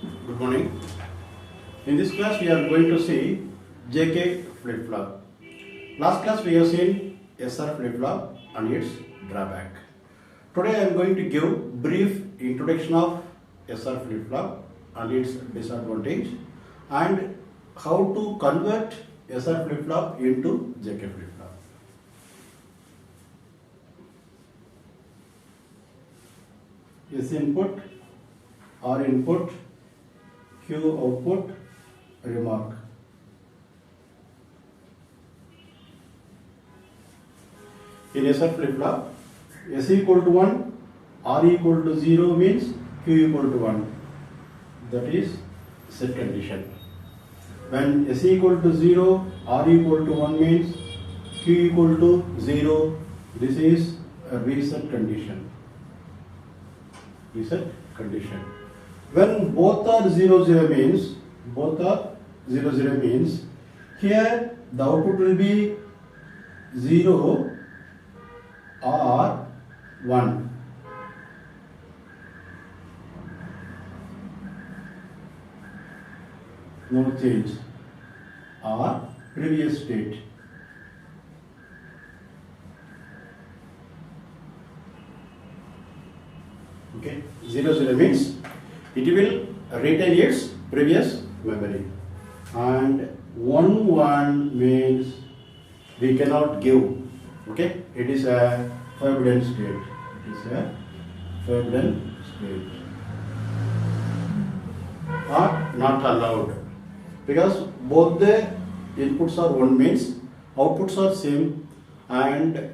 Good morning. In this class we are going to see JK flip-flop. Last class we have seen SR flip-flop and its drawback. Today I am going to give brief introduction of SR flip-flop and its disadvantage and how to convert SR flip-flop into JK flip-flop. S input, R input, Q output, remark. In SR flip-flop, S equal to 1, R equal to 0 means Q equal to 1. That is set condition. When S equal to 0, R equal to 1 means Q equal to 0. This is a reset condition. Reset condition. When both are 0 0 means here the output will be 0 or 1. No change or previous state. Okay, 0 0 means it will retain its previous memory, and 1 1 means we cannot give. Okay, it is a forbidden state. It is a forbidden state, or not allowed, because both the inputs are 1 means outputs are same, and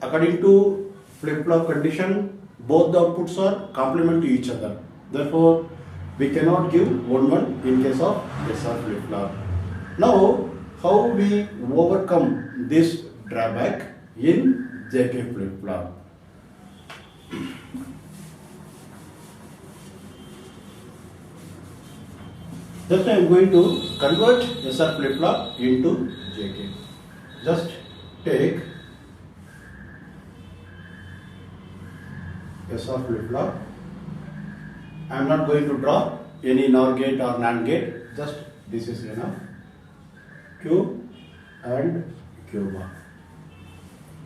according to flip-flop condition both the outputs are complement to each other. Therefore, we cannot give 1 1 in case of SR flip-flop. Now, how we overcome this drawback in JK flip-flop? Just I am going to convert SR flip-flop into JK. Just take SR flip-flop. I am not going to draw any NOR gate or NAND gate, just this is enough. Q and Q bar.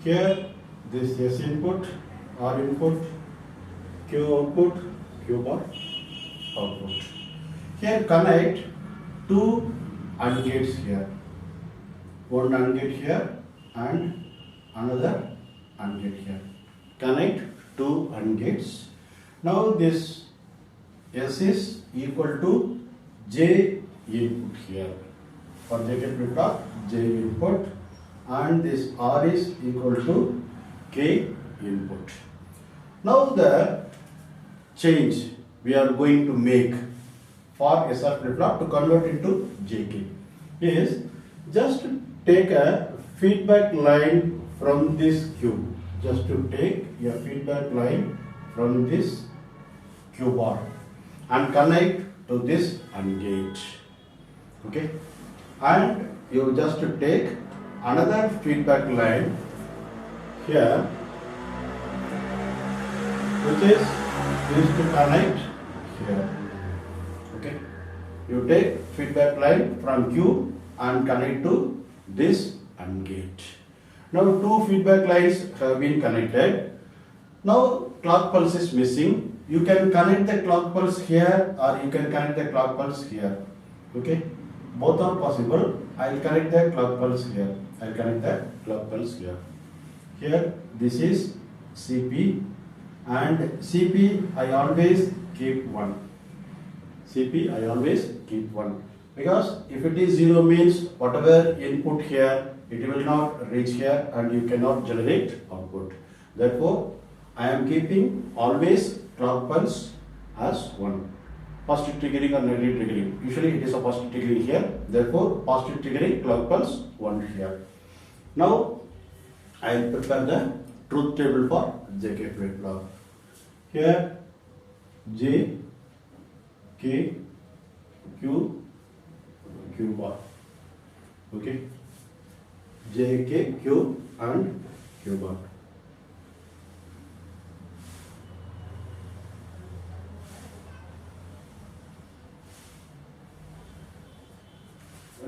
Here this S input, R input, Q output, Q bar output. Here connect two AND gates here. One AND gate here and another AND gate here. Connect two AND gates. Now this S is equal to J input here. For JK flip-flop, J input, and this R is equal to K input. Now the change we are going to make for SR flip-flop to convert into JK is just take a feedback line from this Q. Just to take a feedback line from this Q bar and connect to this AND gate. Okay, and you just take another feedback line here, which is used to connect here. Okay, you take feedback line from Q and connect to this AND gate. Now two feedback lines have been connected. Now clock pulse is missing. You can connect the clock pulse here or you can connect the clock pulse here. Okay, both are possible. I will connect the clock pulse here. I will connect the clock pulse here. Here this is CP, and CP I always keep 1. CP I always keep 1, because if it is 0 means whatever input here it will not reach here and you cannot generate output. Therefore, I am keeping always clock pulse as 1. Positive triggering or negative triggering. Usually it is a positive triggering here. Therefore, positive triggering clock pulse 1 here. Now, I will prepare the truth table for JK flip-flop. Here, J, K, Q, Q bar. Okay, J, K, Q and Q bar.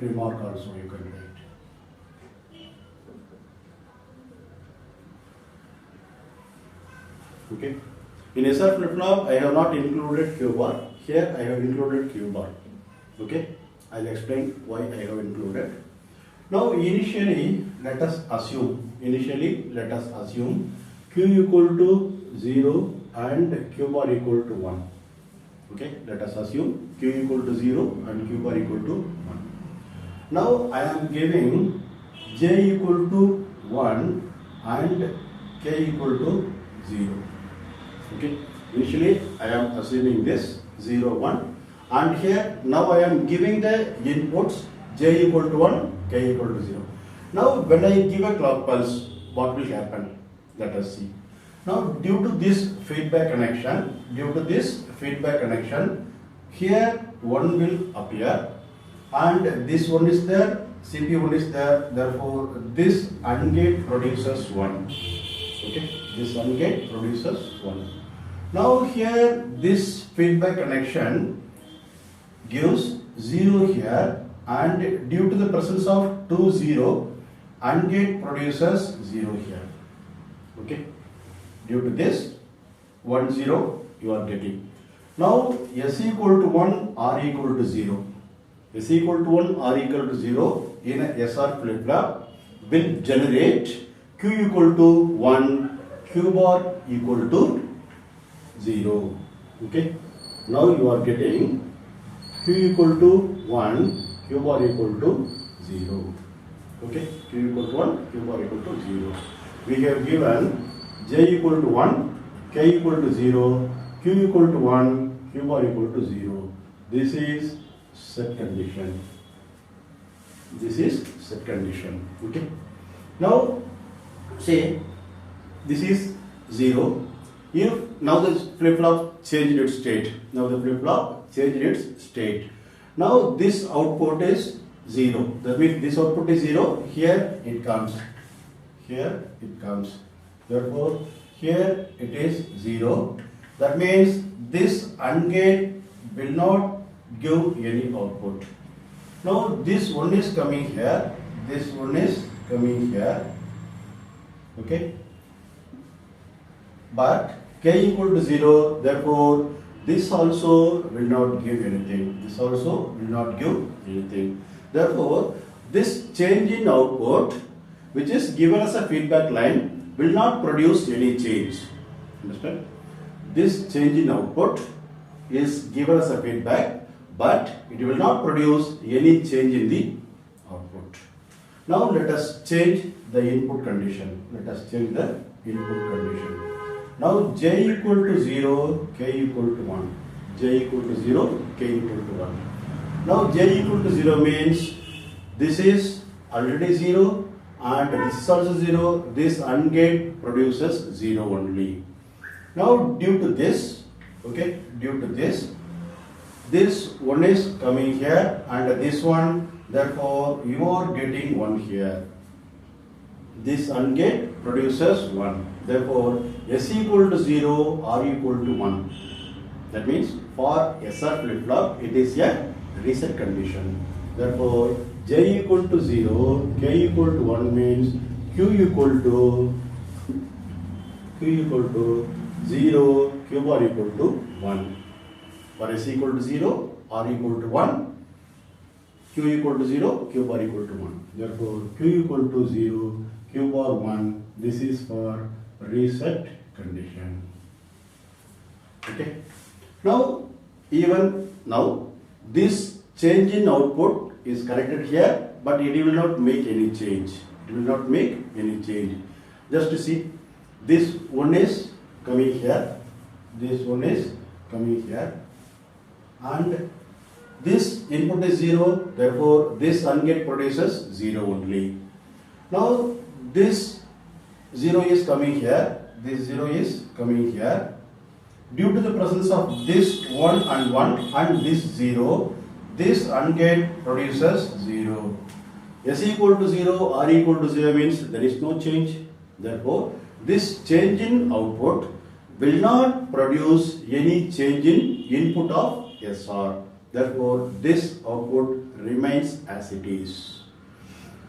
remark also you can write. Okay. In SR flip-flop, I have not included Q bar. Here I have included Q bar. Okay. I'll explain why I have included. Now initially let us assume Q equal to 0 and Q bar equal to 1. Okay. Let us assume Q equal to 0 and Q bar equal to 1. Now I am giving J equal to 1 and K equal to 0. Okay. Initially I am assuming this 0, 1, and here now I am giving the inputs J equal to 1, K equal to 0. Now when I give a clock pulse, what will happen? Let us see. Now due to this feedback connection, here 1 will appear and this one is there, CP1 is there, therefore this AND gate produces 1. Okay, this AND gate produces 1. Now here this feedback connection gives 0 here, and due to the presence of 2 0, AND gate produces 0 here. Okay, due to this 1 0 you are getting. Now S equal to 1, R equal to 0. S equal to 1, R equal to 0 in a SR flip-flop will generate Q equal to 1, Q bar equal to 0. Okay. Now you are getting Q equal to 1, Q bar equal to 0. Okay. Q equal to 1, Q bar equal to 0. We have given J equal to 1, K equal to 0, Q equal to 1, Q bar equal to 0. This is set condition. Okay. Now say this is 0. If now the flip-flop changed its state. Now this output is 0. That means this output is 0. Here it comes. Therefore here it is 0. That means this AND gate will not give any output. Now this one is coming here. Okay. But K equal to 0, therefore this also will not give anything. Therefore this change in output, which is given as a feedback line, will not produce any change. Understand? This change in output is given as a feedback, but it will not produce any change in the output. Now let us change the input condition. Now J equal to 0, K equal to 1. Now J equal to 0 means this is already 0 and this is also 0. This AND gate produces 0 only. Now due to this, this one is coming here and this one, therefore you are getting 1 here. This AND gate produces 1. Therefore S equal to 0, R equal to 1. That means for SR flip-flop it is a reset condition. Therefore J equal to 0, K equal to 1 means Q equal to 0, Q bar equal to 1. For S equal to 0, R equal to 1, Q equal to 0, Q bar equal to 1. Therefore Q equal to 0, Q bar 1. This is for reset condition. Okay. Now this change in output is corrected here, but it will not make any change. Just to see, this one is coming here, and this input is 0, therefore this AND gate produces 0 only. Now this 0 is coming here, Due to the presence of this 1 and this 0, this AND gate produces 0. S equal to 0, R equal to 0 means there is no change. Therefore, this change in output will not produce any change in input of SR. Therefore, this output remains as it is.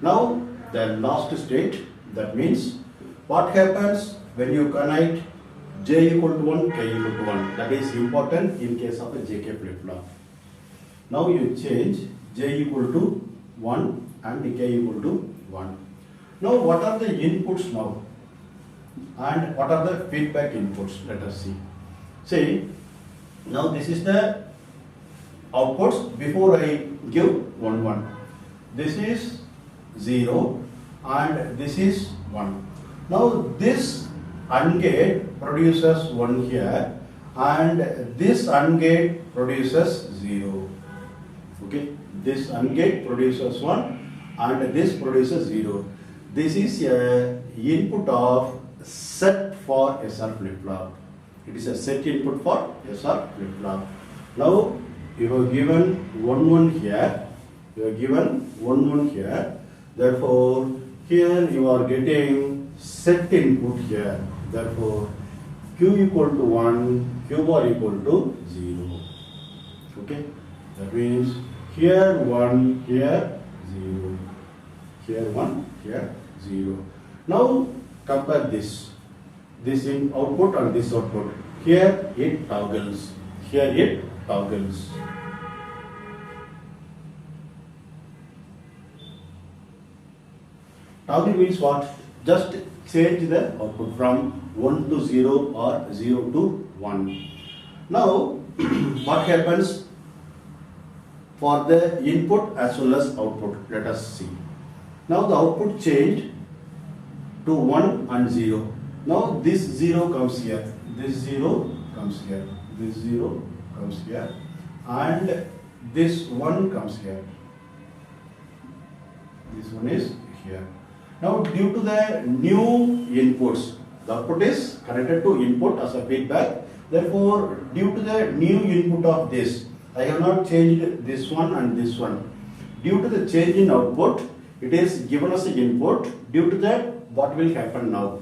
Now, the last state, that means what happens when you connect J equal to 1, K equal to 1. That is important in case of a JK flip-flop. Now you change J equal to 1 and K equal to 1. Now what are the inputs now? And what are the feedback inputs? Let us see. See, now this is the outputs before I give 1, 1. This is 0 and this is 1. Now this AND gate produces 1 here and this AND gate produces 0. Okay, this AND gate produces 1 and this produces 0. This is a input of set for SR flip-flop. It is a set input for SR flip-flop. Now you have given 1, 1 here. You have given 1, 1 here. Therefore, here you are getting set input here. Therefore, Q equal to 1, Q bar equal to 0. Okay, that means here 1, here 0. Here 1, here 0. Now compare this in output and this output. Here it toggles. Here it toggles. Toggle means what? Just change the output from 1 to 0 or 0 to 1. Now, what happens for the input as well as output? Let us see. Now the output changed to 1 and 0. Now this 0 comes here. This 0 comes here. This 0 comes here. And this 1 comes here. This one is here. Now due to the new inputs, the output is connected to input as a feedback. Therefore, due to the new input of this, I have not changed this one and this one. Due to the change in output, it is given as an input. Due to that, what will happen now?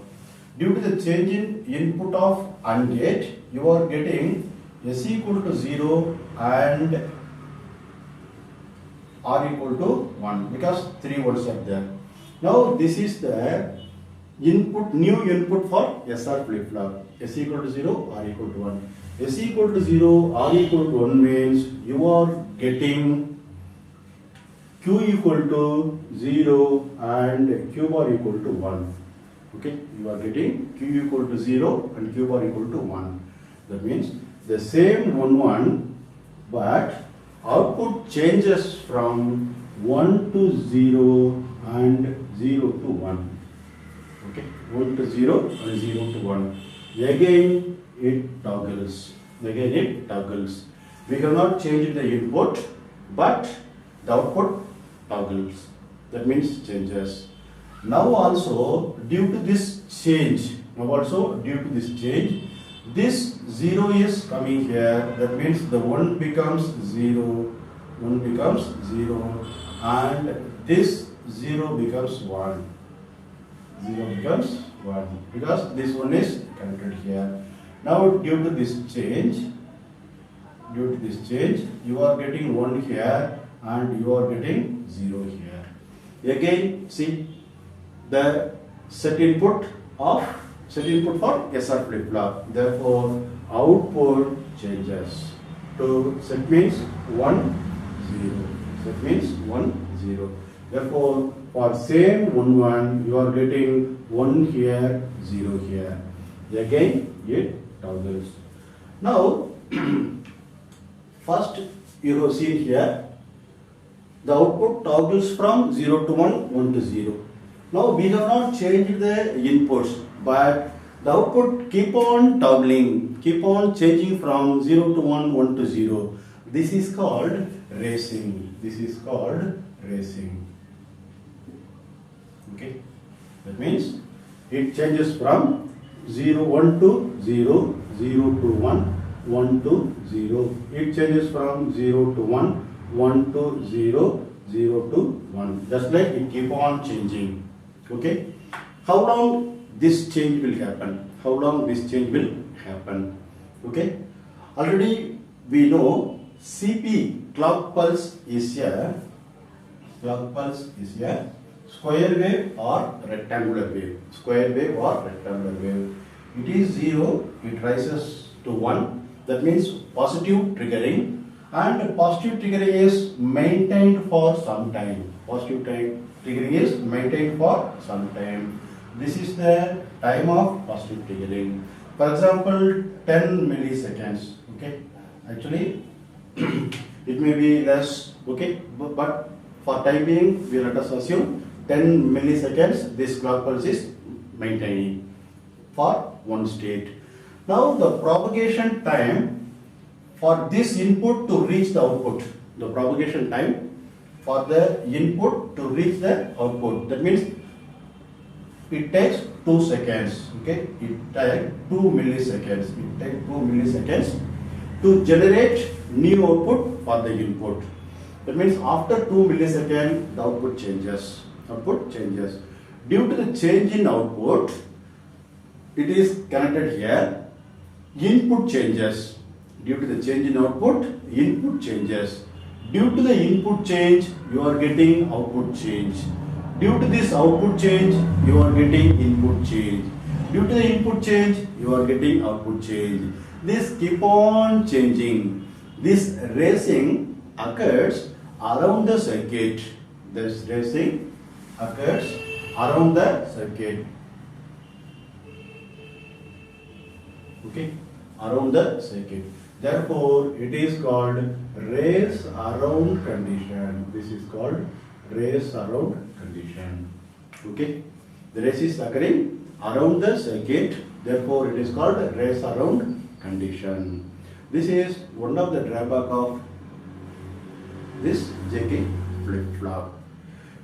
Due to the change in input of AND gate, you are getting S equal to 0 and R equal to 1 because 3 volts are there. Now this is the input, new input for SR flip-flop. S equal to 0, R equal to 1. S equal to 0, R equal to 1 means you are getting Q equal to 0 and Q bar equal to 1. Okay, you are getting Q equal to 0 and Q bar equal to 1. That means the same 1, 1, but output changes from 1 to 0 and 0 to 1. Okay, 1 to 0 and 0 to 1. Again it toggles. Again it toggles. We have not changed the input, but the output toggles. That means changes. Now also due to this change, this 0 is coming here. That means the 1 becomes 0, 1 becomes 0, and this 0 becomes 1. 0 becomes 1 because this one is connected here. Now due to this change, you are getting 1 here and you are getting 0 here. Again, see the set input for SR flip-flop. Therefore, output changes to set means 1, 0. Set means 1, 0. Therefore, for same 1, 1, you are getting 1 here, 0 here. Again, it toggles. Now, first you have seen here, the output toggles from 0 to 1, 1 to 0. Now, we have not changed the inputs, but the output keep on toggling, keep on changing from 0 to 1, 1 to 0. This is called racing. This is called racing. Okay, that means it changes from 0, 1 to 0, 0 to 1, 1 to 0. It changes from 0 to 1, 1 to 0, 0 to 1. Just like it keep on changing. Okay, how long this change will happen? How long this change will happen? Okay, already we know CP clock pulse is a square wave or rectangular wave. Square wave or rectangular wave. It is 0, it rises to 1. That means positive triggering, and positive triggering is maintained for some time. Positive triggering is maintained for some time. This is the time of positive triggering. For example, 10 milliseconds. Okay, actually it may be less. Okay, but for time being, we let us assume 10 milliseconds. This clock pulse is maintaining for one state. Now the propagation time for this input to reach the output. The propagation time for the input to reach the output. That means it takes 2 seconds. Okay, it takes 2 milliseconds. It takes 2 milliseconds to generate new output for the input. That means after 2 milliseconds, the output changes. Output changes. Due to the change in output, it is connected here. Input changes. Due to the change in output, input changes. Due to the input change, you are getting output change. Due to this output change, you are getting input change. Due to the input change, you are getting output change. This keep on changing. This racing occurs around the circuit. This racing occurs around the circuit. Okay, around the circuit. Therefore, it is called race around condition. This is called race around condition. Okay, the race is occurring around the circuit. Therefore, it is called race around condition. This is one of the drawback of this JK flip-flop.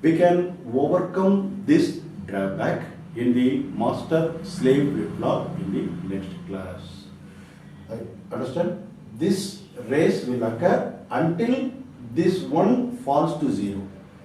We can overcome this drawback in the master-slave flip-flop in the next class. Understand? This race will occur until this one falls to 0.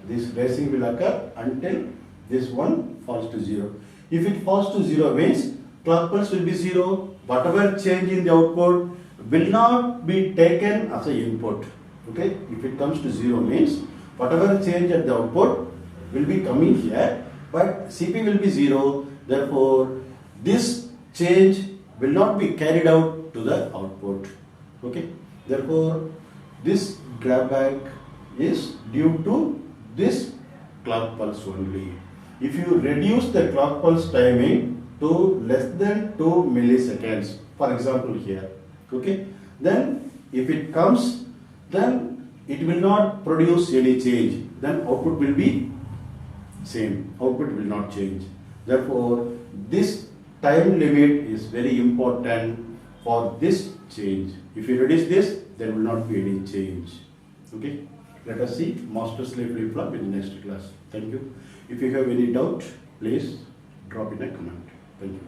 This racing will occur until this one falls to 0. If it falls to 0 means clock pulse will be 0. Whatever change in the output will not be taken as an input. Okay? If it comes to 0 means whatever change at the output will be coming here, but CP will be 0. Therefore, this change will not be carried out to the output. Okay? Therefore, this drawback is due to this clock pulse only. If you reduce the clock pulse timing to less than 2 milliseconds, for example here, okay, then if it comes, then it will not produce any change. Then output will be same. Output will not change. Therefore, this time limit is very important for this change. If you reduce this, there will not be any change. Okay. Let us see master-slave flip-flop in the next class. Thank you. If you have any doubt, please drop in a comment. Thank you.